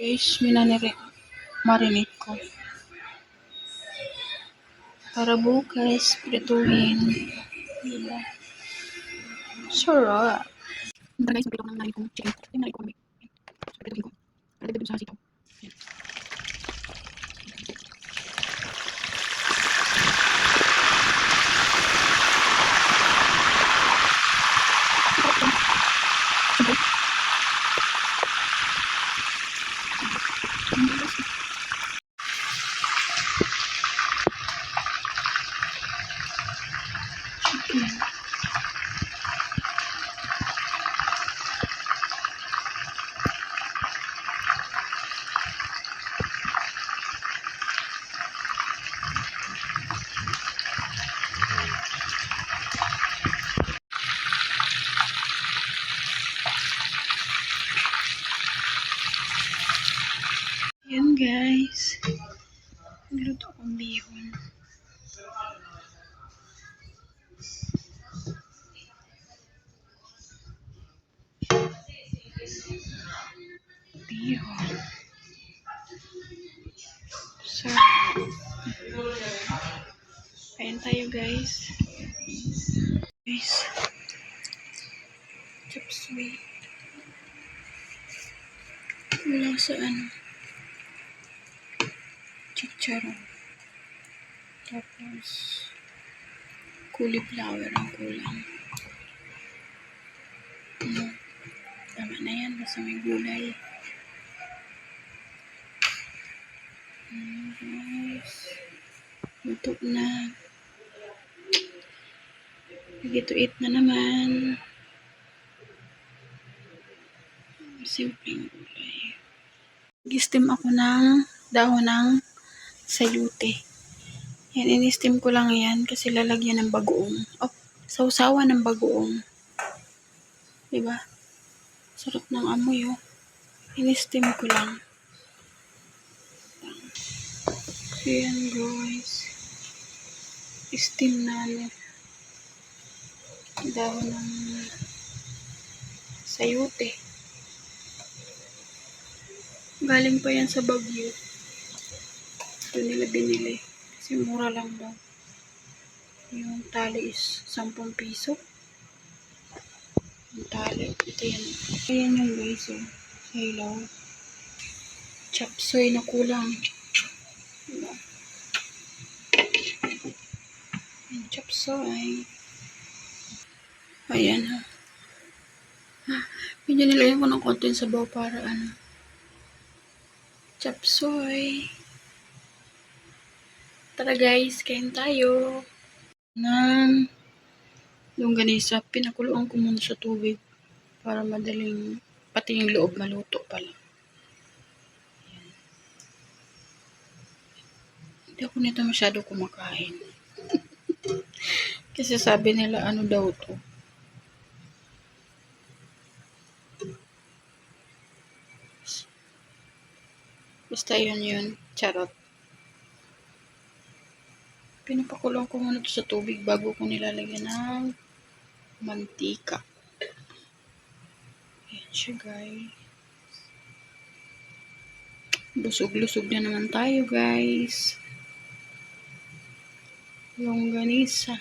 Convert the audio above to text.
Guys, marinate ko. Para bukas, prituhin. Diba? Sarap. Ito guys, prito ko ng nari kong chicken. Ito yung nari kong prituhin ko. Para dito sa sitaw. Yan guys. Nagluto akong bihon. Bihon. Sarap. Kain tayo guys. Guys. Chop suey. Wala sa chicharon. Tapos cauliflower ang kulang. Tama na yan. Basta may gulay. Guys. Luto na. Ready to eat na naman. Simpleng gulay. Nag-steam ako ng dahon ng sayote. Yan, in-steam ko lang yan kasi lalagyan ng bagoong. Oh, sausawan ng bagoong. Diba? Sarap ng amoy, oh. In-steam ko lang. Ayan, guys. Steam na dahon ng sayote. Galing pa yan sa Baguio. Ito nila binili. Kasi mura lang daw. Yung tali is 10 piso. Yung tali. Ito yan. Ayan yung guys. Oh. Sa ilaw. Chop suey na kulang. Diba? Yung chop suey. Ayan ha. Medyo nilagyan ko ng konti sa sabaw para chop suey. Tara guys, kain tayo. Ng longganisa, pinakuloan ko muna sa tubig para madaling, pati yung loob maluto pala. Ayan. Hindi ako nito masyado kumakain. Kasi sabi nila ano daw to. Basta yun, charot. Pinapakulong ko muna ito sa tubig bago ko nilalagyan ng mantika. Ayan siya guys. Lusog-lusog na naman tayo guys. Longganisa.